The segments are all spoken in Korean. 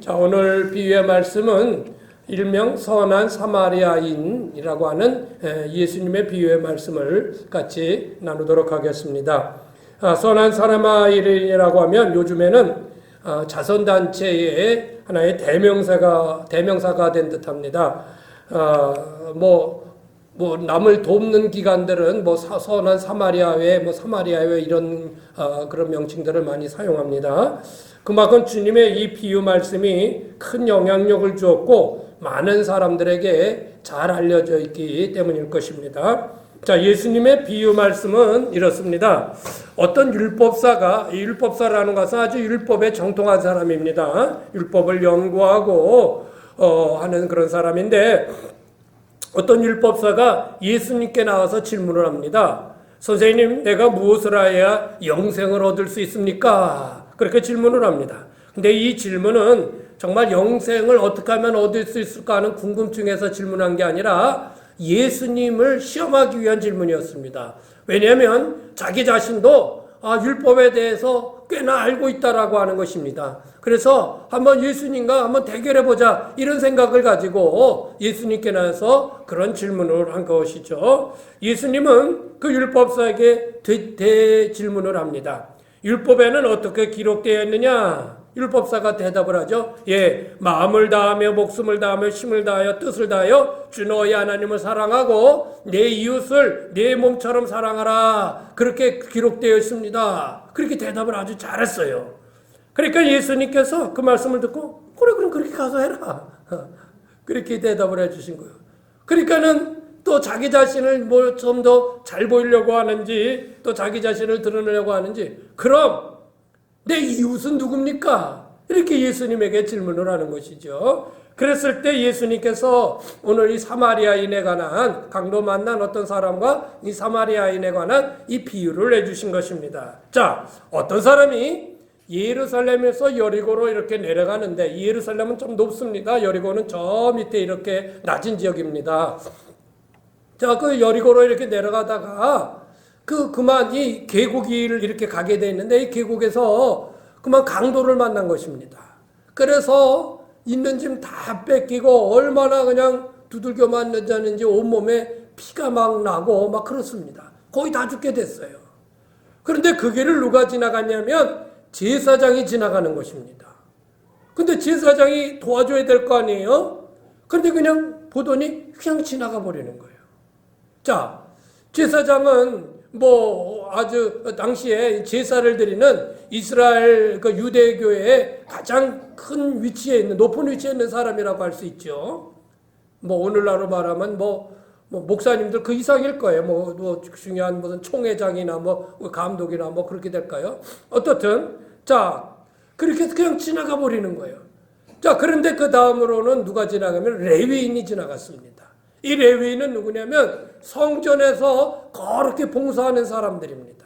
자, 오늘 비유의 말씀은 일명 선한 사마리아인이라고 하는 예수님의 비유의 말씀을 같이 나누도록 하겠습니다. 선한 사마리아인이라고 하면 요즘에는 자선단체의 하나의 대명사가 된 듯합니다. 남을 돕는 기관들은 선한 사마리아회, 사마리아회 이런 그런 명칭들을 많이 사용합니다. 그만큼 주님의 이 비유 말씀이 큰 영향력을 주었고 많은 사람들에게 잘 알려져 있기 때문일 것입니다. 자, 예수님의 비유 말씀은 이렇습니다. 어떤 율법사라는 것은 아주 율법에 정통한 사람입니다. 율법을 연구하고 하는 그런 사람인데 어떤 율법사가 예수님께 나와서 질문을 합니다. 선생님, 내가 무엇을 해야 영생을 얻을 수 있습니까? 그렇게 질문을 합니다. 근데 이 질문은 정말 영생을 어떻게 하면 얻을 수 있을까 하는 궁금증에서 질문한 게 아니라 예수님을 시험하기 위한 질문이었습니다. 왜냐하면 자기 자신도 율법에 대해서 꽤나 알고 있다라고 하는 것입니다. 그래서 한번 예수님과 한번 대결해보자 이런 생각을 가지고 예수님께 나서 그런 질문을 한 것이죠. 예수님은 그 율법사에게 대질문을 합니다. 율법에는 어떻게 기록되어 있느냐? 율법사가 대답을 하죠. 마음을 다하며 목숨을 다하며 힘을 다하여 뜻을 다하여 주 너희 하나님을 사랑하고 내 이웃을 내 몸처럼 사랑하라. 그렇게 기록되어 있습니다. 그렇게 대답을 아주 잘했어요. 그러니까 예수님께서 그 말씀을 듣고 그럼 그렇게 가서 해라. 그렇게 대답을 해주신 거예요. 그러니까는 또 자기 자신을 좀 더 잘 보이려고 하는지 또 자기 자신을 드러내려고 하는지 그럼 내 이웃은 누굽니까? 이렇게 예수님에게 질문을 하는 것이죠. 그랬을 때 예수님께서 오늘 이 사마리아인에 관한 강도 만난 어떤 사람과 이 사마리아인에 관한 이 비유를 해주신 것입니다. 자, 어떤 사람이 예루살렘에서 여리고로 이렇게 내려가는데 예루살렘은 좀 높습니다. 여리고는 저 밑에 이렇게 낮은 지역입니다. 자, 그 여리고로 이렇게 내려가다가 그만 이 계곡을 이렇게 가게 돼 있는데 이 계곡에서 그만 강도를 만난 것입니다. 그래서 있는 짐 다 뺏기고 얼마나 그냥 두들겨 맞는지 온몸에 피가 막 나고 막 그렇습니다. 거의 다 죽게 됐어요. 그런데 그 길을 누가 지나갔냐면 제사장이 지나가는 것입니다. 근데 제사장이 도와줘야 될 거 아니에요? 그런데 그냥 보더니 그냥 지나가 버리는 거예요. 자, 제사장은 아주 당시에 제사를 드리는 이스라엘 그 유대교회의 가장 큰 위치에 있는 높은 위치에 있는 사람이라고 할 수 있죠. 오늘날로 말하면 목사님들 그 이상일 거예요. 중요한 무슨 총회장이나 감독이나 그렇게 될까요? 어떻든 자, 그렇게 그냥 지나가 버리는 거예요. 자, 그런데 그 다음으로는 누가 지나가면 레위인이 지나갔습니다. 이 레위인은 누구냐면 성전에서 거룩히 봉사하는 사람들입니다.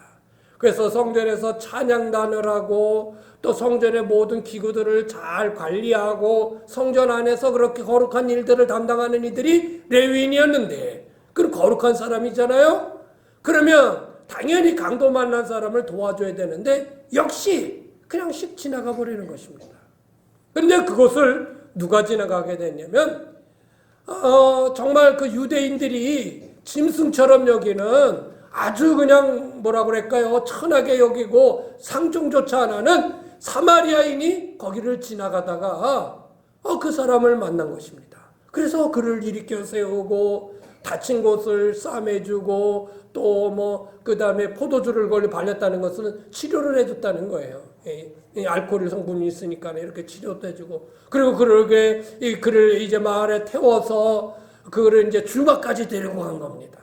그래서 성전에서 찬양단을 하고 또 성전의 모든 기구들을 잘 관리하고 성전 안에서 그렇게 거룩한 일들을 담당하는 이들이 레위인이었는데 그럼 거룩한 사람이잖아요. 그러면 당연히 강도 만난 사람을 도와줘야 되는데 역시 그냥 씩 지나가 버리는 것입니다. 그런데 그것을 누가 지나가게 됐냐면 정말 그 유대인들이 짐승처럼 여기는 아주 그냥 천하게 여기고 상종조차 안 하는 사마리아인이 거기를 지나가다가 그 사람을 만난 것입니다. 그래서 그를 일으켜 세우고 다친 곳을 싸매주고 또 그 다음에 포도주를 걸려 발렸다는 것은 치료를 해줬다는 거예요. 알코올 성분이 있으니까 이렇게 치료도 해주고 그리고 그를 이제 마을에 태워서 그를 이제 주막까지 데리고 간 겁니다.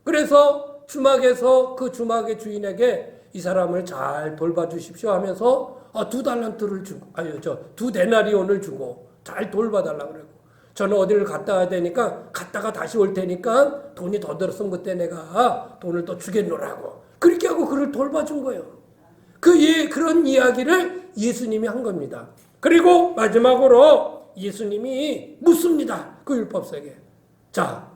그래서 주막에서 그 주막의 주인에게 이 사람을 잘 돌봐주십시오 하면서 2달란트를 주고 2데나리온을 주고 잘 돌봐달라고 그러고 저는 어디를 갔다 와야 되니까 갔다가 다시 올 테니까 돈이 더 들었으면 그때 내가 돈을 또 주겠노라고 그렇게 하고 그를 돌봐준 거예요. 그런 이야기를 예수님이 한 겁니다. 그리고 마지막으로 예수님이 묻습니다. 그 율법사에게. 자,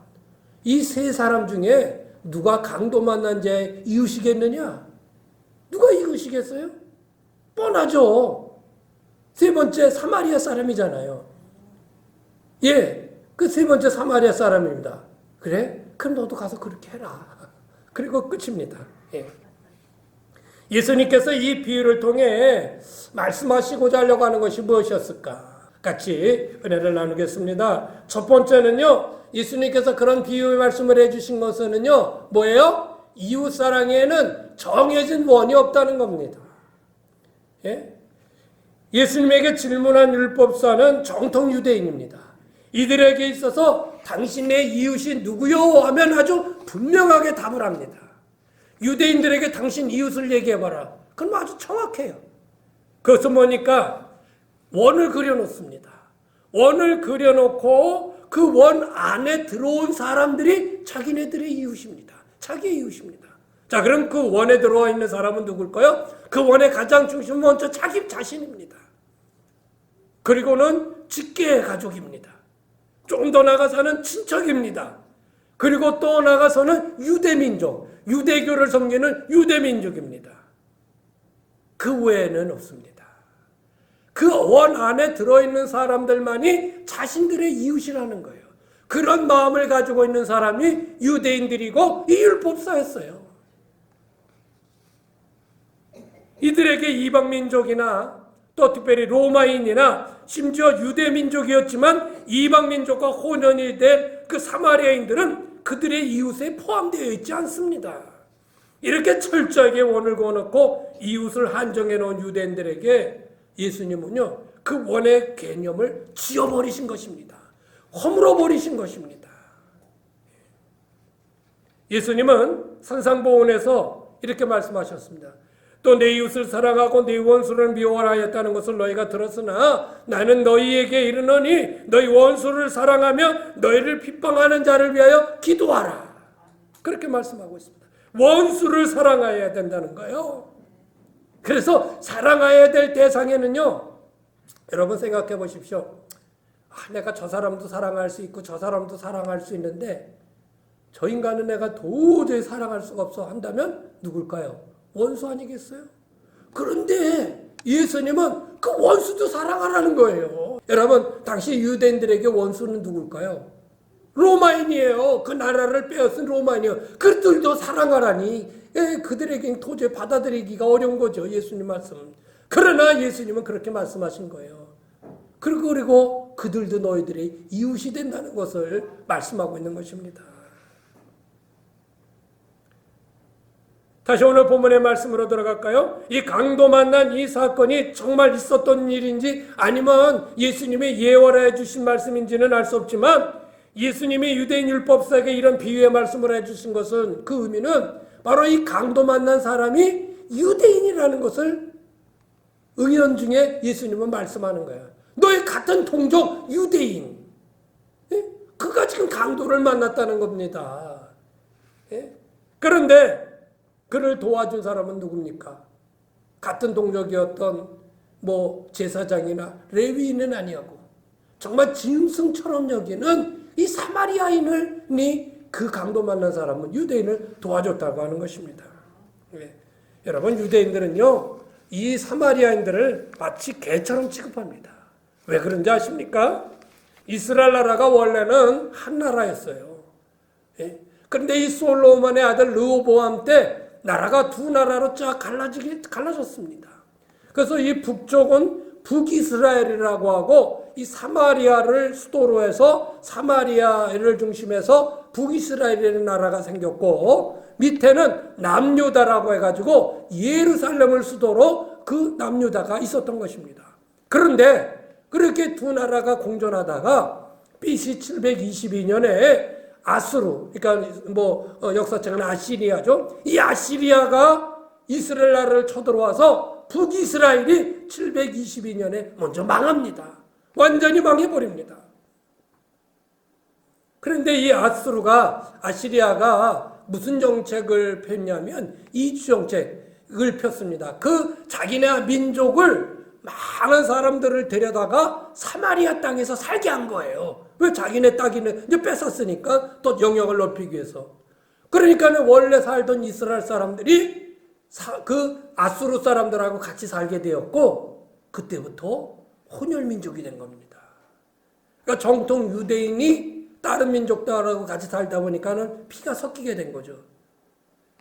이 세 사람 중에 누가 강도 만난 자의 이웃이겠느냐? 누가 이웃이겠어요? 뻔하죠. 세 번째 사마리아 사람이잖아요. 예, 그 세 번째 사마리아 사람입니다. 그래? 그럼 너도 가서 그렇게 해라. 그리고 끝입니다. 예. 예수님께서 이 비유를 통해 말씀하시고자 하려고 하는 것이 무엇이었을까? 같이 은혜를 나누겠습니다. 첫 번째는요, 예수님께서 그런 비유의 말씀을 해주신 것은요, 뭐예요? 이웃사랑에는 정해진 원이 없다는 겁니다. 예? 예수님에게 질문한 율법사는 정통 유대인입니다. 이들에게 있어서 당신의 이웃이 누구요? 하면 아주 분명하게 답을 합니다. 유대인들에게 당신 이웃을 얘기해봐라. 그럼 아주 정확해요. 그것은 뭐니까 원을 그려놓습니다. 원을 그려놓고 그 원 안에 들어온 사람들이 자기네들의 이웃입니다. 자기의 이웃입니다. 자, 그럼 그 원에 들어와 있는 사람은 누굴까요? 그 원의 가장 중심은 먼저 자기 자신입니다. 그리고는 직계의 가족입니다. 조금 더 나가서는 친척입니다. 그리고 또 나가서는 유대민족, 유대교를 섬기는 유대민족입니다. 그 외에는 없습니다. 그 원 안에 들어있는 사람들만이 자신들의 이웃이라는 거예요. 그런 마음을 가지고 있는 사람이 유대인들이고 이 율법사였어요. 이들에게 이방민족이나 또 특별히 로마인이나 심지어 유대민족이었지만 이방민족과 혼연이 된 그 사마리아인들은 그들의 이웃에 포함되어 있지 않습니다. 이렇게 철저하게 원을 그어놓고 이웃을 한정해 놓은 유대인들에게 예수님은요, 그 원의 개념을 지워버리신 것입니다. 허물어버리신 것입니다. 예수님은 산상보훈에서 이렇게 말씀하셨습니다. 또 내 이웃을 사랑하고 내 원수를 미워하였다는 것을 너희가 들었으나 나는 너희에게 이르노니 너희 원수를 사랑하며 너희를 핍박하는 자를 위하여 기도하라. 그렇게 말씀하고 있습니다. 원수를 사랑해야 된다는 거예요. 그래서 사랑해야 될 대상에는요, 여러분 생각해 보십시오. 내가 저 사람도 사랑할 수 있고 저 사람도 사랑할 수 있는데 저 인간은 내가 도저히 사랑할 수가 없어 한다면 누굴까요? 원수 아니겠어요? 그런데 예수님은 그 원수도 사랑하라는 거예요. 여러분, 당시 유대인들에게 원수는 누굴까요? 로마인이에요. 그 나라를 빼앗은 로마인이에요. 그들도 사랑하라니 그들에겐 도저히 받아들이기가 어려운 거죠. 예수님 말씀. 그러나 예수님은 그렇게 말씀하신 거예요. 그리고 그들도 너희들의 이웃이 된다는 것을 말씀하고 있는 것입니다. 다시 오늘 본문의 말씀으로 들어갈까요? 이 강도 만난 이 사건이 정말 있었던 일인지 아니면 예수님의 예언해 주신 말씀인지는 알 수 없지만 예수님이 유대인 율법사에게 이런 비유의 말씀을 해주신 것은 그 의미는 바로 이 강도 만난 사람이 유대인이라는 것을 의견 중에 예수님은 말씀하는 거예요. 너의 같은 동족 유대인, 그가 지금 강도를 만났다는 겁니다. 그런데 그를 도와준 사람은 누굽니까? 같은 동족이었던 제사장이나 레위인은 아니었고 정말 짐승처럼 여기는 이 사마리아인이 그 강도 만난 사람은 유대인을 도와줬다고 하는 것입니다. 여러분, 유대인들은요 이 사마리아인들을 마치 개처럼 취급합니다. 왜 그런지 아십니까? 이스라엘 나라가 원래는 한 나라였어요. 그런데 이 솔로몬의 아들 르호보암 때 나라가 두 나라로 쫙 갈라졌습니다. 그래서 이 북쪽은 북이스라엘이라고 하고 이 사마리아를 수도로 해서 사마리아를 중심해서 북이스라엘이라는 나라가 생겼고 밑에는 남유다라고 해가지고 예루살렘을 수도로 그 남유다가 있었던 것입니다. 그런데 그렇게 두 나라가 공존하다가 BC 722년에 아수르, 그러니까 역사책은 아시리아죠. 이 아시리아가 이스라엘 나라를 쳐들어와서 북이스라엘이 722년에 먼저 망합니다. 완전히 망해버립니다. 그런데 이 아시리아가 무슨 정책을 폈냐면 이주 정책을 폈습니다. 그 자기네 민족을 많은 사람들을 데려다가 사마리아 땅에서 살게 한 거예요. 왜? 자기네 땅이는 이제 뺏었으니까 또 영역을 넓히기 위해서. 그러니까는 원래 살던 이스라엘 사람들이 그 아수르 사람들하고 같이 살게 되었고 그때부터 혼혈민족이 된 겁니다. 그러니까 정통 유대인이 다른 민족들하고 같이 살다 보니까는 피가 섞이게 된 거죠.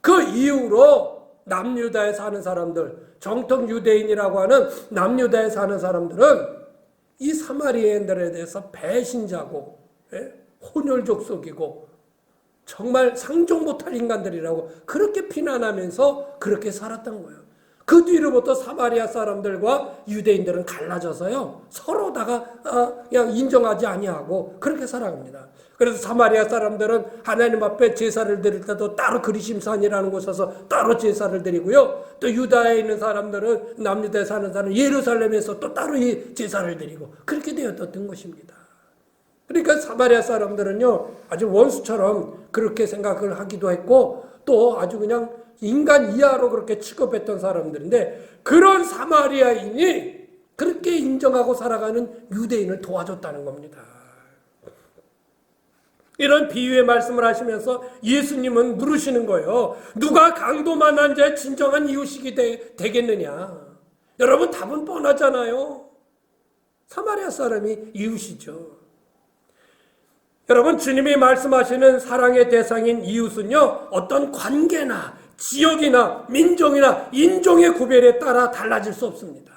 그 이후로 남유다에 사는 사람들, 정통 유대인이라고 하는 남유다에 사는 사람들은 이 사마리아인들에 대해서 배신자고, 혼혈족속이고 정말 상종 못할 인간들이라고 그렇게 비난하면서 그렇게 살았던 거예요. 그 뒤로부터 사마리아 사람들과 유대인들은 갈라져서요, 서로다가 그냥 인정하지 아니하고 그렇게 살아갑니다. 그래서 사마리아 사람들은 하나님 앞에 제사를 드릴 때도 따로 그리심산이라는 곳에서 따로 제사를 드리고요, 또 유다에 있는 사람들은, 남유다에 사는 사람은 예루살렘에서 또 따로 이 제사를 드리고 그렇게 되었던 것입니다. 그러니까 사마리아 사람들은요, 아주 원수처럼 그렇게 생각을 하기도 했고, 또 아주 그냥 인간 이하로 그렇게 취급했던 사람들인데, 그런 사마리아인이 그렇게 인정하고 살아가는 유대인을 도와줬다는 겁니다. 이런 비유의 말씀을 하시면서 예수님은 물으시는 거예요. 누가 강도만 한 자의 진정한 이웃이 되겠느냐? 여러분, 답은 뻔하잖아요. 사마리아 사람이 이웃이죠. 여러분, 주님이 말씀하시는 사랑의 대상인 이웃은요, 어떤 관계나 지역이나 민족이나 인종의 구별에 따라 달라질 수 없습니다.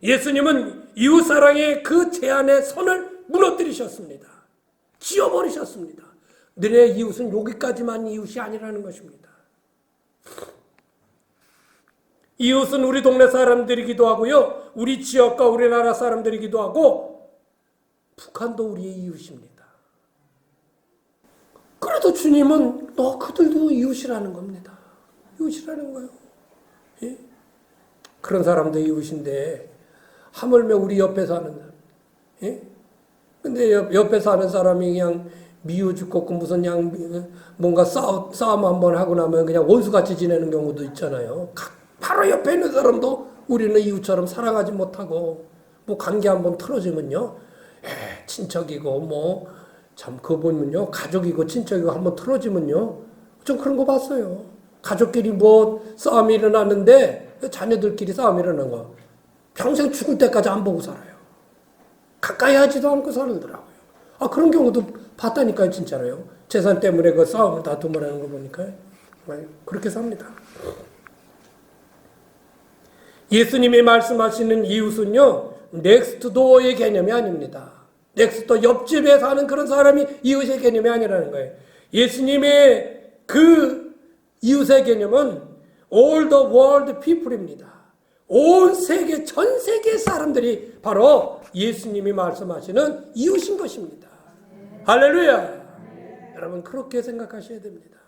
예수님은 이웃사랑의 그 제한의 선을 무너뜨리셨습니다. 지워버리셨습니다. 너네 이웃은 여기까지만 이웃이 아니라는 것입니다. 이웃은 우리 동네 사람들이기도 하고요, 우리 지역과 우리나라 사람들이기도 하고, 북한도 우리의 이웃입니다. 그래도 주님은 너 그들도 이웃이라는 겁니다. 이웃이라는 거예요. 예? 그런 사람도 이웃인데 하물며 우리 옆에 사는 사람. 예? 근데 옆에 사는 사람이 그냥 미워 죽겠고 무슨 그냥 뭔가 싸움 한번 하고 나면 그냥 원수같이 지내는 경우도 있잖아요. 바로 옆에 있는 사람도 우리는 이웃처럼 사랑하지 못하고, 뭐 관계 한번 틀어지면요, 친척이고 뭐 참 그거 보면요, 가족이고 친척이고 한번 틀어지면요, 좀 그런 거 봤어요. 가족끼리 뭐 싸움이 일어났는데 자녀들끼리 싸움이 일어난 거 평생 죽을 때까지 안 보고 살아요. 가까이 하지도 않고 살더라고요. 그런 경우도 봤다니까요, 진짜로요. 재산 때문에 그 싸움을 다툼을 하는 거 보니까 그렇게 삽니다. 예수님이 말씀하시는 이웃은요, 넥스트도어의 개념이 아닙니다. 넥스트도어, 옆집에 사는 그런 사람이 이웃의 개념이 아니라는 거예요. 예수님의 그 이웃의 개념은 all the world people입니다. 온 세계, 전 세계 사람들이 바로 예수님이 말씀하시는 이웃인 것입니다. 할렐루야! 여러분, 그렇게 생각하셔야 됩니다.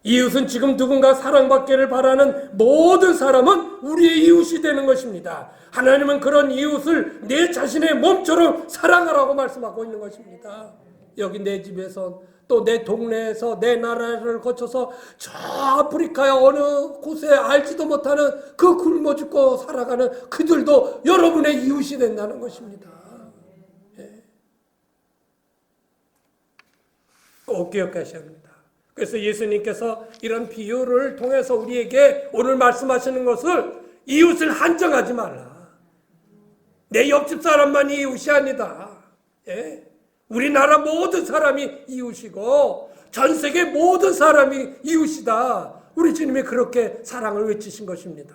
이웃은 지금 누군가 사랑받기를 바라는 모든 사람은 우리의 이웃이 되는 것입니다. 하나님은 그런 이웃을 내 자신의 몸처럼 사랑하라고 말씀하고 있는 것입니다. 여기 내 집에서, 또 내 동네에서, 내 나라를 거쳐서 저 아프리카의 어느 곳에 알지도 못하는 그 굶어 죽고 살아가는 그들도 여러분의 이웃이 된다는 것입니다. 꼭 기억하셔야 합니다. 그래서 예수님께서 이런 비유를 통해서 우리에게 오늘 말씀하시는 것을, 이웃을 한정하지 말라. 내 옆집 사람만이 이웃이 아니다. 우리나라 모든 사람이 이웃이고 전 세계 모든 사람이 이웃이다. 우리 주님이 그렇게 사랑을 외치신 것입니다.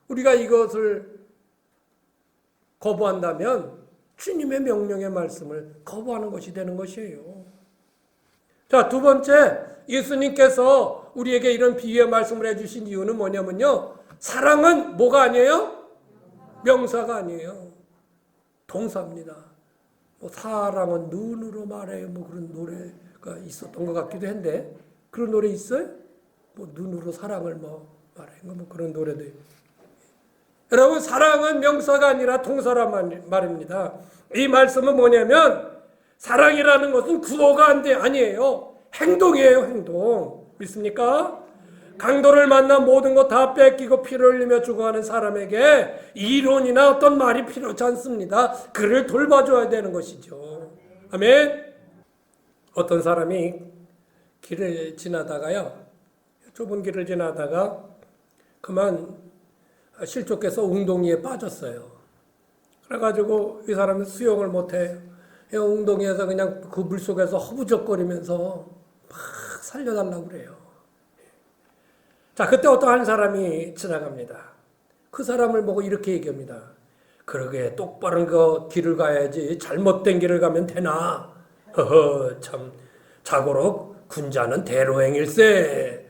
우리가 이것을 거부한다면 주님의 명령의 말씀을 거부하는 것이 되는 것이에요. 자, 두 번째, 예수님께서 우리에게 이런 비유의 말씀을 해주신 이유는 뭐냐면요, 사랑은 뭐가 아니에요? 명사가 아니에요. 동사입니다. 뭐 사랑은 눈으로 말해요, 뭐 그런 노래가 있었던 것 같기도 한데, 그런 노래 있어요? 뭐 눈으로 사랑을 뭐 말해요, 뭐 그런 노래도 있어요. 여러분, 사랑은 명사가 아니라 동사란 말입니다. 이 말씀은 뭐냐면, 사랑이라는 것은 구호가 아니에요. 행동이에요, 행동. 믿습니까? 강도를 만나 모든 것 다 뺏기고 피를 흘리며 죽어가는 사람에게 이론이나 어떤 말이 필요하지 않습니다. 그를 돌봐줘야 되는 것이죠. 아멘. 어떤 사람이 길을 지나다가요, 좁은 길을 지나다가 그만 실족해서 웅덩이에 빠졌어요. 그래가지고 이 사람이 수영을 못해요. 웅덩이에서 그냥 그 물속에서 허부적거리면서 막 살려달라고 그래요. 자, 그때 어떤 한 사람이 지나갑니다. 그 사람을 보고 이렇게 얘기합니다. 그러게 똑바른 그 길을 가야지 잘못된 길을 가면 되나? 허허, 참 자고로 군자는 대로행일세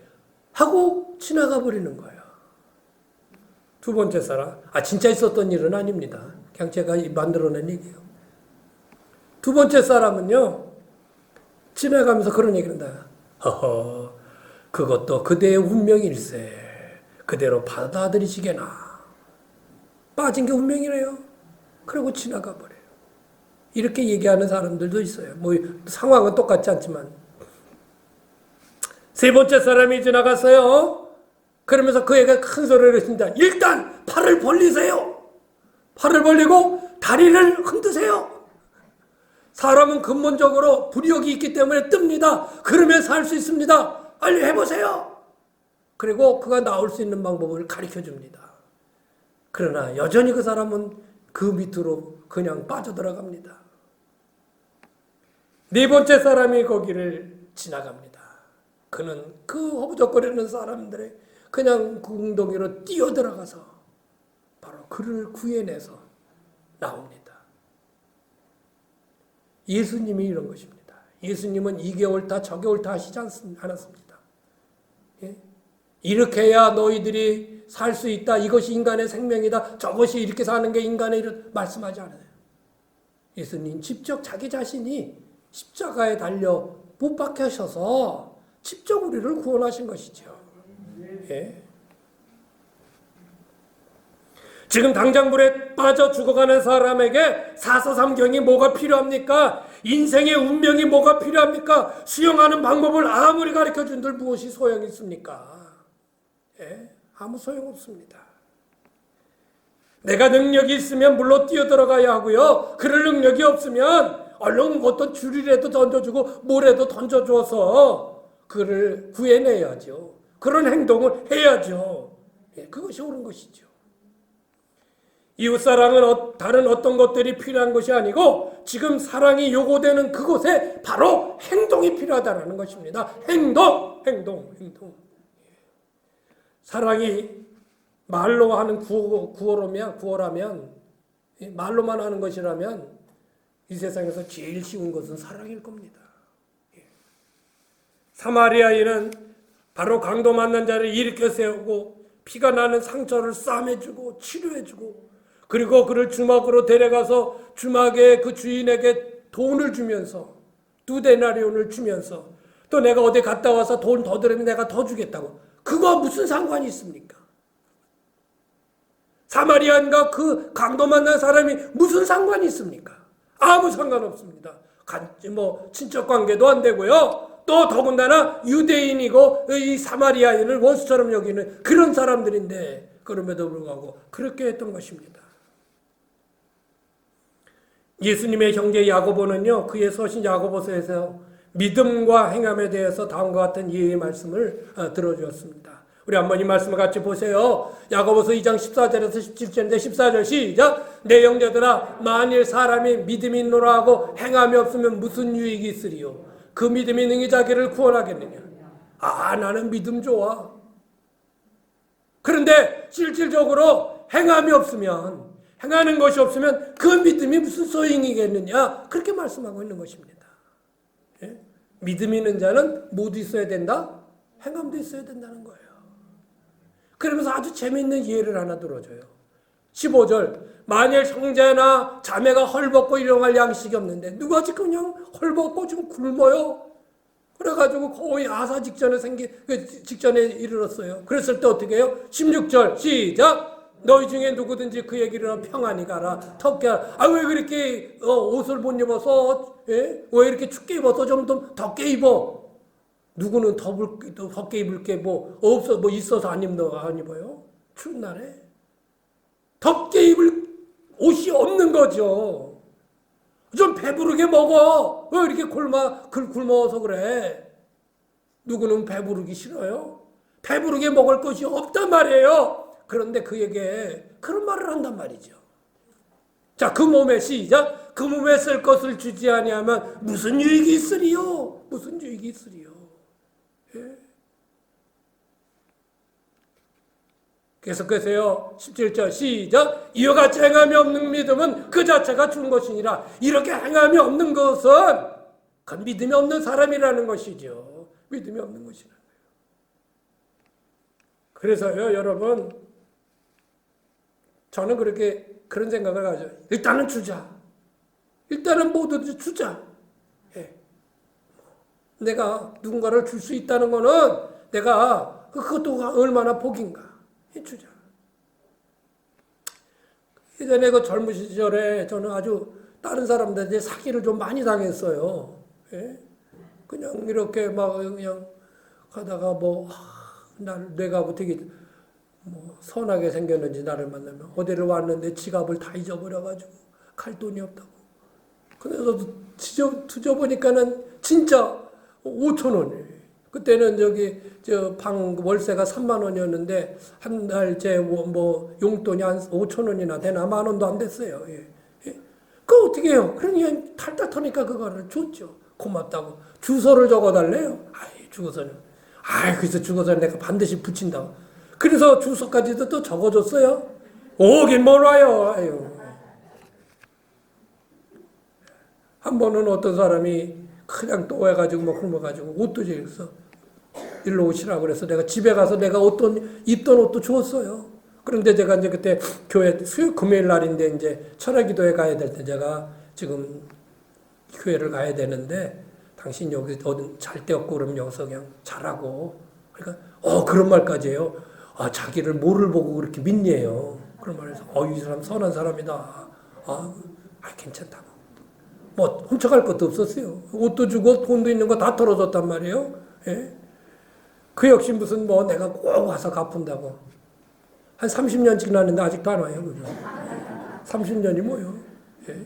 하고 지나가 버리는 거예요. 두 번째 사람, 진짜 있었던 일은 아닙니다. 그냥 제가 만들어낸 얘기예요. 두 번째 사람은요, 지나가면서 그런 얘기를 한다. 허허, 그것도 그대의 운명일세. 그대로 받아들이시게나. 빠진 게 운명이래요. 그러고 지나가 버려요. 이렇게 얘기하는 사람들도 있어요. 뭐 상황은 똑같지 않지만. 세 번째 사람이 지나갔어요. 그러면서 그 애가 큰 소리를 했습니다. 일단 팔을 벌리세요. 팔을 벌리고 다리를 흔드세요. 사람은 근본적으로 부력이 있기 때문에 뜹니다. 그러면 살 수 있습니다. 빨리 해보세요. 그리고 그가 나올 수 있는 방법을 가르쳐 줍니다. 그러나 여전히 그 사람은 그 밑으로 그냥 빠져들어갑니다. 네 번째 사람이 거기를 지나갑니다. 그는 그 허부적거리는 사람들의 그냥 그 웅덩이로 뛰어들어가서 바로 그를 구해내서 나옵니다. 예수님이 이런 것입니다. 예수님은 이게 옳다 저게 옳다 하시지 않았습니다. 예? 이렇게 해야 너희들이 살 수 있다. 이것이 인간의 생명이다. 저것이 이렇게 사는 게 인간의 일 말씀하지 않아요. 예수님 직접 자기 자신이 십자가에 달려 못 박히셔서 직접 우리를 구원하신 것이죠. 예? 지금 당장 물에 빠져 죽어가는 사람에게 사서삼경이 뭐가 필요합니까? 인생의 운명이 뭐가 필요합니까? 수영하는 방법을 아무리 가르쳐준들 무엇이 소용이 있습니까? 예? 아무 소용없습니다. 내가 능력이 있으면 물로 뛰어들어가야 하고요. 그럴 능력이 없으면 얼른 어떤 줄이라도 던져주고 모래도 던져줘서 그를 구해내야죠. 그런 행동을 해야죠. 예, 그것이 옳은 것이죠. 이웃사랑은 다른 어떤 것들이 필요한 것이 아니고 지금 사랑이 요구되는 그곳에 바로 행동이 필요하다는 것입니다. 행동. 사랑이 말로 하는 구호라면 말로만 하는 것이라면 이 세상에서 제일 쉬운 것은 사랑일 겁니다. 사마리아인은 바로 강도 맞는 자를 일으켜 세우고 피가 나는 상처를 싸매주고 치료해주고 그리고 그를 주막으로 데려가서 주막의 그 주인에게 돈을 주면서 2데나리온을 주면서 또 내가 어디 갔다 와서 돈 더 들으면 내가 더 주겠다고. 그거 무슨 상관이 있습니까? 사마리아인과 그 강도 만난 사람이 무슨 상관이 있습니까? 아무 상관없습니다. 친척 관계도 안 되고요. 또 더군다나 유대인이고 이 사마리아인을 원수처럼 여기는 그런 사람들인데 그럼에도 불구하고 그렇게 했던 것입니다. 예수님의 형제 야고보는요, 그의 서신 야고보서에서 믿음과 행함에 대해서 다음과 같은 이해의 말씀을 들어주었습니다. 우리 한번 이 말씀을 같이 보세요. 야고보서 2장 14절에서 17절인데 14절 시작. 내 형제들아 만일 사람이 믿음이 있노라 하고 행함이 없으면 무슨 유익이 있으리요? 그 믿음이 능히 자기를 구원하겠느냐? 나는 믿음 좋아. 그런데 실질적으로 행함이 없으면 행하는 것이 없으면 그 믿음이 무슨 소용이겠느냐? 그렇게 말씀하고 있는 것입니다. 예? 믿음 있는 자는 뭐도 있어야 된다? 행함도 있어야 된다는 거예요. 그러면서 아주 재미있는 예를 하나 들어줘요. 15절 만일 형제나 자매가 헐벗고 일용할 양식이 없는데 누가 지금 그냥 헐벗고 지금 굶어요. 그래가지고 거의 아사 직전에 이르렀어요. 그랬을 때 어떻게 해요? 16절 시작. 너희 중에 누구든지 그 얘기를 하면 평안히 가라. 덥게 하라. 왜 그렇게 옷을 못 입어서 왜 이렇게 춥게 입어서 좀 더 덥게 입어. 누구는 덥게 입을 게 있어서 안 입어요? 추운 날에 덥게 입을 옷이 없는 거죠. 좀 배부르게 먹어. 왜 이렇게 굶어서 그래? 누구는 배부르기 싫어요? 배부르게 먹을 것이 없단 말이에요. 그런데 그에게 그런 말을 한단 말이죠. 자, 그 몸에 시작. 그 몸에 쓸 것을 주지 아니하면 무슨 유익이 있으리요? 무슨 유익이 있으리요? 예. 계속해서요. 17절 시작. 이와 같이 행함이 없는 믿음은 그 자체가 죽은 것이니라. 이렇게 행함이 없는 것은 그건 믿음이 없는 사람이라는 것이죠. 믿음이 없는 것이라는 거예요. 그래서요, 여러분, 저는 그런 생각을 가져요. 일단은 주자. 일단은 모두 주자. 예. 내가 누군가를 줄 수 있다는 거는 내가 그것도 얼마나 복인가. 주자. 예전에 그 젊은 시절에 저는 아주 다른 사람들한테 사기를 좀 많이 당했어요. 예? 그냥 이렇게 막 그냥 가다가 내가 되게 선하게 생겼는지 나를 만나면 어디를 왔는데 지갑을 다 잊어버려가지고 갈 돈이 없다고. 그래서 뒤져보니까는 진짜 5천 원이에요. 그때는 방 월세가 3만 원이었는데 한 달 제 용돈이 한 5천 원이나 되나 1만 원도 안 됐어요. 예. 예. 그거 어떻게 해요? 그러니 탈탈 터니까 그거를 줬죠. 고맙다고. 주소를 적어달래요. 주소는. 그래서 주소는 내가 반드시 붙인다고. 그래서 주소까지도 또 적어줬어요. 오긴 뭘 와요. 한 번은 어떤 사람이 그냥 또 와가지고 굶어가지고 옷도 저기서 일로 오시라고 그래서 내가 집에 가서 내가 입던 옷도 주었어요. 그런데 제가 이제 그때 교회 금요일 날인데 이제 철야기도에 가야 될 때 제가 지금 교회를 가야 되는데 당신 여기 어디 잘 데 없고 그러면 여기서 그냥 자라고. 그러니까 그런 말까지 해요. 자기를 뭐를 보고 그렇게 믿니에요. 그런 말에서 이 사람 선한 사람이다. 괜찮다고. 훔쳐갈 것도 없었어요. 옷도 주고 돈도 있는 거 다 털어줬단 말이에요. 예? 그 역시 무슨 내가 꼭 와서 갚은다고. 한 30년 지났는데 아직도 안 와요. 그죠? 30년이 뭐요? 예?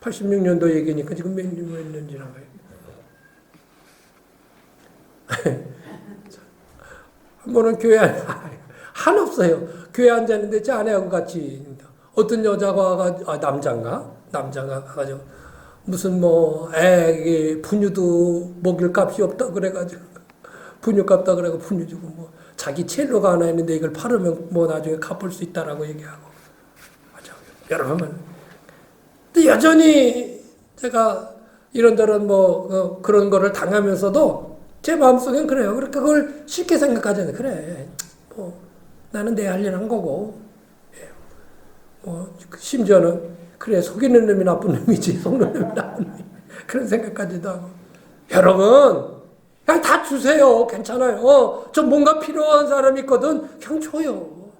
86년도 얘기니까 지금 몇 년 지난 거예요. 한 번은 교회 한없어요. 교회 앉았는데 제 아내하고 같이 어떤 여자가 남자가 가가지고 무슨 애 분유도 먹일 값이 없다 그래가지고 분유 값다 그래가지고 분유 주고 자기 첼로가 하나 있는데 이걸 팔으면 나중에 갚을 수 있다라고 얘기하고. 맞아. 여러분, 근데 여전히 제가 이런저런 그런 거를 당하면서도 제 마음속엔 그래요. 그러니까 그걸 쉽게 생각하잖아요. 그래, 나는 내 할 일 한 거고. 심지어는 그래, 속이는 놈이 나쁜 놈이지 속는 놈이 나쁜 놈이 그런 생각까지도 하고. 여러분, 그냥 다 주세요. 괜찮아요. 저 뭔가 필요한 사람이 있거든. 그냥 줘요.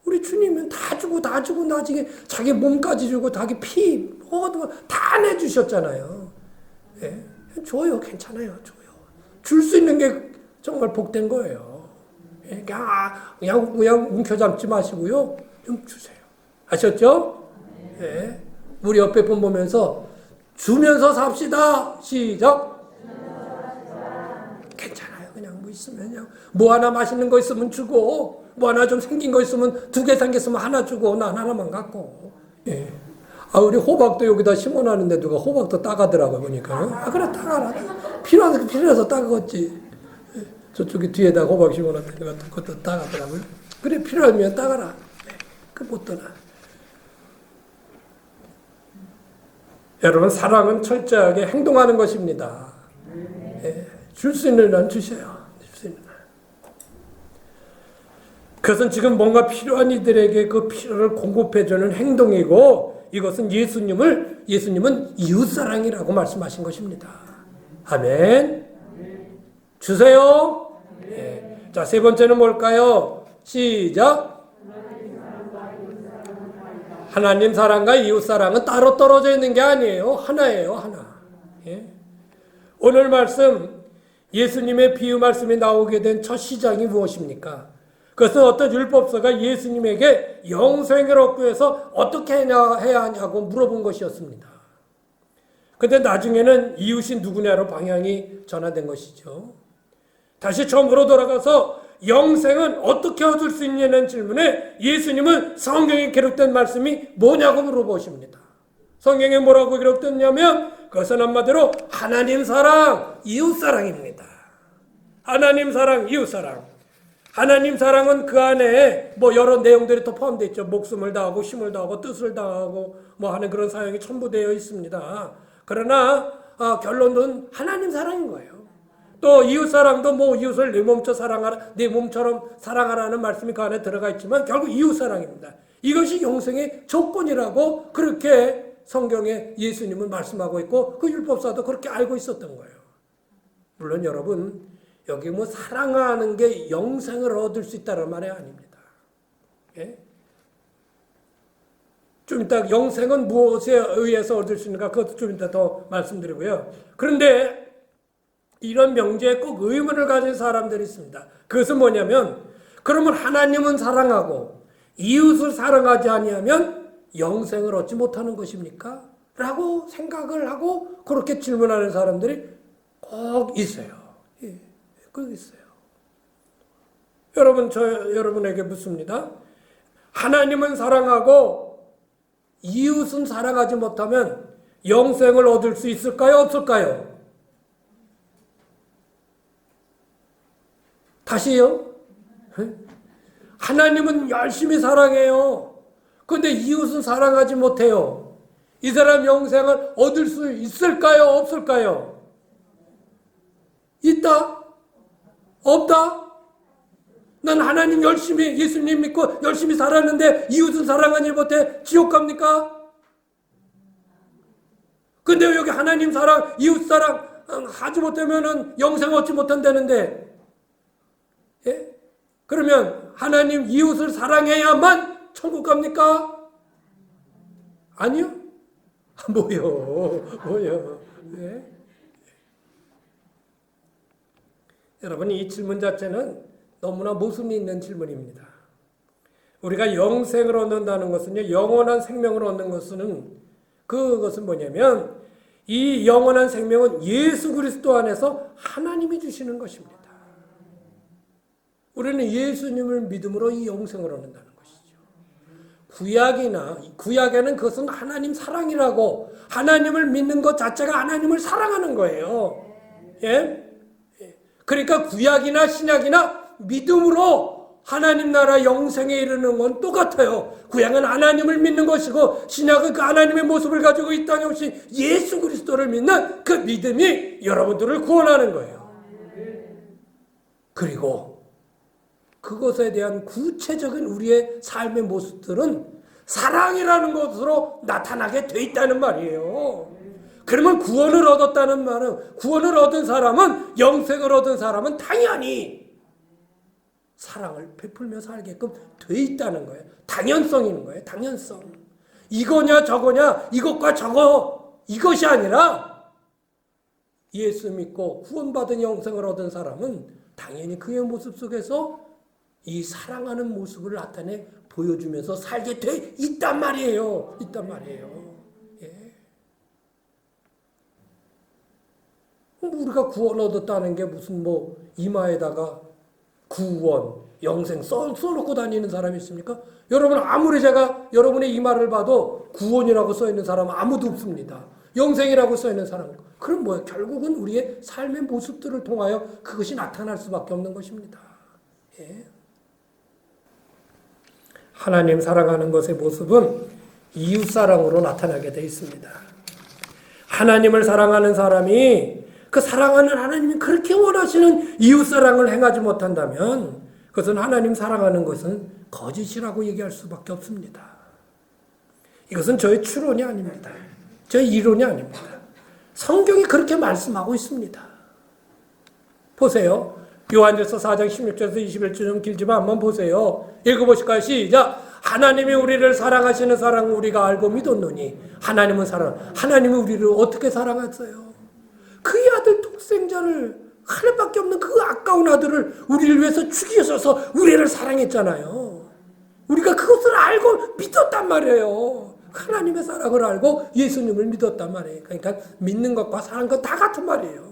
우리 주님은 다 주고 나중에 자기 몸까지 주고 자기 피 다 내주셨잖아요. 예? 줘요. 괜찮아요. 줘요. 줄 수 있는 게 정말 복된 거예요. 예? 그냥 움켜잡지 마시고요. 좀 주세요. 아셨죠? 예. 우리 옆에 분 보면서 주면서 삽시다. 시작. 괜찮아요. 그냥 있으면 그냥 하나 맛있는 거 있으면 주고 하나 좀 생긴 거 있으면 2개 생겼으면 하나 주고 난 하나만 갖고. 예. 우리 호박도 여기다 심어놨는데 누가 호박도 따가더라고요. 보니까. 그래 따가라. 필요해서 따가겠지. 예. 저쪽에 뒤에다 호박 심어놨더니 그것도 따가더라고요. 그래 필요하면 따가라. 예. 못 떠나. 여러분, 사랑은 철저하게 행동하는 것입니다. 예, 줄 수 있는 한 주세요. 그것은 지금 뭔가 필요한 이들에게 그 필요를 공급해주는 행동이고, 이것은 예수님은 이웃사랑이라고 말씀하신 것입니다. 아멘. 주세요. 예. 자, 세 번째는 뭘까요? 시작. 하나님 사랑과 이웃 사랑은 따로 떨어져 있는 게 아니에요. 하나예요. 하나. 예. 오늘 말씀, 예수님의 비유 말씀이 나오게 된 첫 시작이 무엇입니까? 그것은 어떤 율법서가 예수님에게 영생을 얻기 위해서 어떻게 해야 하냐고 물어본 것이었습니다. 그런데 나중에는 이웃이 누구냐로 방향이 전환된 것이죠. 다시 처음으로 돌아가서 영생은 어떻게 얻을 수 있냐는 질문에 예수님은 성경에 기록된 말씀이 뭐냐고 물어보십니다. 성경에 뭐라고 기록됐냐면 그것은 한마디로 하나님 사랑, 이웃 사랑입니다. 하나님 사랑, 이웃 사랑. 하나님 사랑은 그 안에 뭐 여러 내용들이 또 포함되어 있죠. 목숨을 다하고 힘을 다하고 뜻을 다하고 뭐 하는 그런 사용이 첨부되어 있습니다. 그러나 결론은 하나님 사랑인 거예요. 또 이웃 사랑도 뭐 이웃을 내 몸처럼 사랑하라, 내 몸처럼 사랑하라는 말씀이 그 안에 들어가 있지만 결국 이웃 사랑입니다. 이것이 영생의 조건이라고 그렇게 성경에 예수님은 말씀하고 있고 그 율법사도 그렇게 알고 있었던 거예요. 물론 여러분 여기 뭐 사랑하는 게 영생을 얻을 수 있다는 말이 아닙니다. 예? 좀 이따 영생은 무엇에 의해서 얻을 수 있는가 그것도 좀 이따 더 말씀드리고요. 그런데 이런 명제에 꼭 의문을 가진 사람들이 있습니다. 그것은 뭐냐면 그러면 하나님은 사랑하고 이웃을 사랑하지 아니하면 영생을 얻지 못하는 것입니까? 라고 생각을 하고 그렇게 질문하는 사람들이 꼭 있어요. 예, 꼭 있어요. 여러분, 여러분에게 묻습니다. 하나님은 사랑하고 이웃은 사랑하지 못하면 영생을 얻을 수 있을까요? 없을까요? 다시요. 하나님은 열심히 사랑해요. 그런데 이웃은 사랑하지 못해요. 이 사람 영생을 얻을 수 있을까요? 없을까요? 있다? 없다? 난 하나님 열심히 예수님 믿고 열심히 살았는데 이웃은 사랑하지 못해 지옥 갑니까? 근데 여기 하나님 사랑, 이웃 사랑 하지 못하면은 영생 얻지 못한다는데, 예? 그러면 하나님 이웃을 사랑해야만 천국 갑니까? 아니요. 뭐요? 예? 여러분 이 질문 자체는 너무나 모순이 있는 질문입니다. 우리가 영생을 얻는다는 것은요, 영원한 생명을 얻는 것은 그것은 뭐냐면 이 영원한 생명은 예수 그리스도 안에서 하나님이 주시는 것입니다. 우리는 예수님을 믿음으로 이 영생을 얻는다는 것이죠. 구약에는 그것은 하나님 사랑이라고 하나님을 믿는 것 자체가 하나님을 사랑하는 거예요. 예? 그러니까 구약이나 신약이나 믿음으로 하나님 나라 영생에 이르는 건 똑같아요. 구약은 하나님을 믿는 것이고 신약은 그 하나님의 모습을 가지고 이 땅에 오신 예수 그리스도를 믿는 그 믿음이 여러분들을 구원하는 거예요. 그리고 그것에 대한 구체적인 우리의 삶의 모습들은 사랑이라는 것으로 나타나게 돼 있다는 말이에요. 그러면 구원을 얻었다는 말은 구원을 얻은 사람은 영생을 얻은 사람은 당연히 사랑을 베풀며 살게끔 돼 있다는 거예요. 당연성인 거예요. 당연성. 이거냐 저거냐 이것과 저거 이것이 아니라 예수 믿고 구원받은 영생을 얻은 사람은 당연히 그의 모습 속에서 이 사랑하는 모습을 나타내 보여주면서 살게 돼 있단 말이에요. 예. 우리가 구원 얻었다는 게 무슨 뭐 이마에다가 구원, 영생 써놓고 다니는 사람이 있습니까? 여러분 아무리 제가 여러분의 이마를 봐도 구원이라고 써있는 사람은 아무도 없습니다. 영생이라고 써있는 사람은 그럼 뭐예요? 결국은 우리의 삶의 모습들을 통하여 그것이 나타날 수밖에 없는 것입니다. 예. 하나님 사랑하는 것의 모습은 이웃사랑으로 나타나게 되어 있습니다. 하나님을 사랑하는 사람이 그 사랑하는 하나님이 그렇게 원하시는 이웃사랑을 행하지 못한다면 그것은 하나님 사랑하는 것은 거짓이라고 얘기할 수밖에 없습니다. 이것은 저의 추론이 아닙니다. 저의 이론이 아닙니다. 성경이 그렇게 말씀하고 있습니다. 보세요. 요한일서 4장 16절에서 21절 좀 길지만 한번 보세요. 읽어보실까요? 시작. 하나님이 우리를 사랑하시는 사랑을 우리가 알고 믿었노니 하나님은 하나님이 우리를 어떻게 사랑했어요? 그의 아들 독생자를 하나밖에 없는 그 아까운 아들을 우리를 위해서 죽이셔서 우리를 사랑했잖아요. 우리가 그것을 알고 믿었단 말이에요. 하나님의 사랑을 알고 예수님을 믿었단 말이에요. 그러니까 믿는 것과 사랑과 다 같은 말이에요.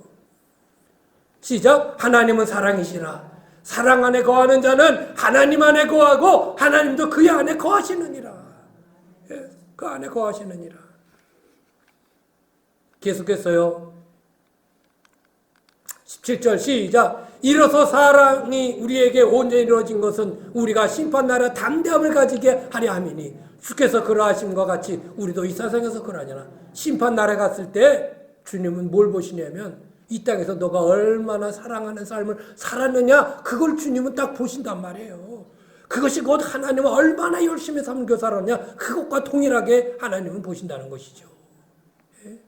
시작. 하나님은 사랑이시라. 사랑 안에 거하는 자는 하나님 안에 거하고 하나님도 그의 안에 거하시느니라. 예, 그 안에 거하시느니라. 계속해서요. 17절 시작. 이로써 사랑이 우리에게 온전히 이루어진 것은 우리가 심판날에 담대함을 가지게 하려 함이니 주께서 그러하심과 같이 우리도 이 세상에서 그러하냐. 심판날에 갔을 때 주님은 뭘 보시냐면 이 땅에서 너가 얼마나 사랑하는 삶을 살았느냐 그걸 주님은 딱 보신단 말이에요. 그것이 곧 하나님은 얼마나 열심히 섬겨 살았냐 그것과 동일하게 하나님은 보신다는 것이죠. 예?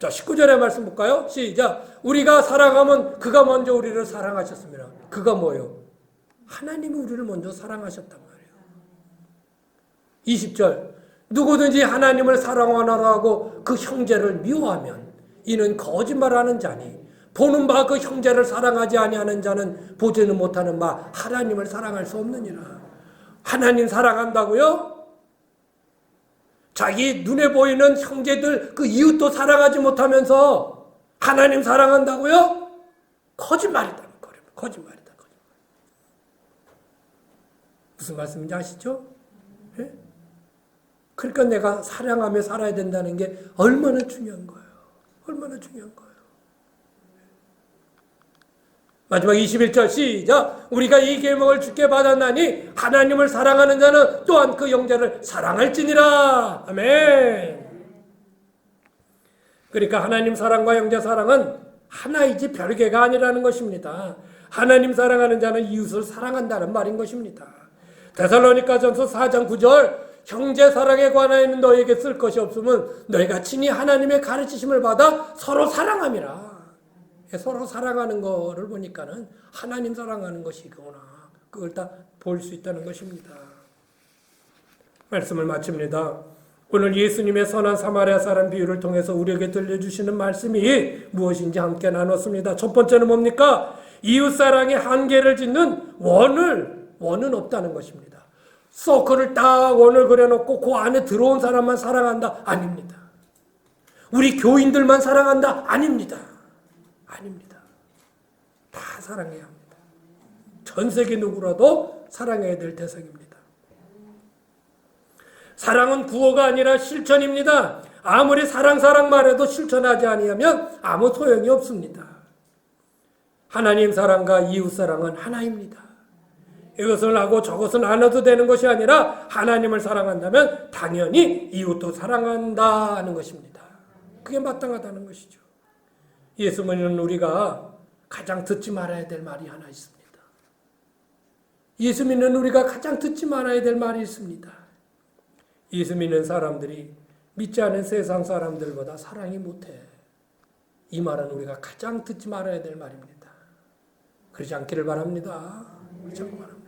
자 19절의 말씀 볼까요? 시작. 우리가 사랑하면 그가 먼저 우리를 사랑하셨습니다. 그가 뭐예요? 하나님이 우리를 먼저 사랑하셨단 말이에요. 20절. 누구든지 하나님을 사랑하노라 하고 그 형제를 미워하면 이는 거짓말하는 자니 보는 바 그 형제를 사랑하지 아니하는 자는 보지는 못하는 바 하나님을 사랑할 수 없느니라. 하나님 사랑한다고요? 자기 눈에 보이는 형제들 그 이웃도 사랑하지 못하면서 하나님 사랑한다고요? 거짓말이다. 거짓말이다. 무슨 말씀인지 아시죠? 예? 그러니까 내가 사랑하며 살아야 된다는 게 얼마나 중요한 거예요. 얼마나 중요한 거예요. 마지막 21절 시작. 우리가 이 계명을 주께 받았나니 하나님을 사랑하는 자는 또한 그 형제를 사랑할지니라. 아멘. 그러니까 하나님 사랑과 형제 사랑은 하나이지 별개가 아니라는 것입니다. 하나님 사랑하는 자는 이웃을 사랑한다는 말인 것입니다. 데살로니가전서 4장 9절 형제 사랑에 관하여는 너에게 쓸 것이 없으면 너희가 친히 하나님의 가르치심을 받아 서로 사랑함이라. 서로 사랑하는 거를 보니까는 하나님 사랑하는 것이구나. 그걸 다 볼 수 있다는 것입니다. 말씀을 마칩니다. 오늘 예수님의 선한 사마리아 사람 비유를 통해서 우리에게 들려주시는 말씀이 무엇인지 함께 나눴습니다. 첫 번째는 뭡니까? 이웃사랑의 한계를 짓는 원은 없다는 것입니다. 서클을 딱 원을 그려놓고 그 안에 들어온 사람만 사랑한다? 아닙니다. 우리 교인들만 사랑한다? 아닙니다. 아닙니다. 다 사랑해야 합니다. 전 세계 누구라도 사랑해야 될 대상입니다. 사랑은 구호가 아니라 실천입니다. 아무리 사랑 말해도 실천하지 아니하면 아무 소용이 없습니다. 하나님 사랑과 이웃 사랑은 하나입니다. 이것을 하고 저것은 안 해도 되는 것이 아니라 하나님을 사랑한다면 당연히 이웃도 사랑한다는 것입니다. 그게 마땅하다는 것이죠. 예수 믿는 우리가 가장 듣지 말아야 될 말이 하나 있습니다. 예수 믿는 우리가 가장 듣지 말아야 될 말이 있습니다. 예수 믿는 사람들이 믿지 않은 세상 사람들보다 사랑이 못해. 이 말은 우리가 가장 듣지 말아야 될 말입니다. 그렇지 않기를 바랍니다. 그렇지 않기를 바랍니다.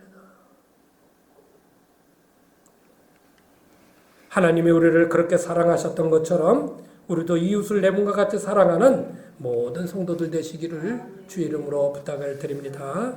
하나님이 우리를 그렇게 사랑하셨던 것처럼 우리도 이웃을 내 몸과 같이 사랑하는 모든 성도들 되시기를 주의 이름으로 부탁을 드립니다.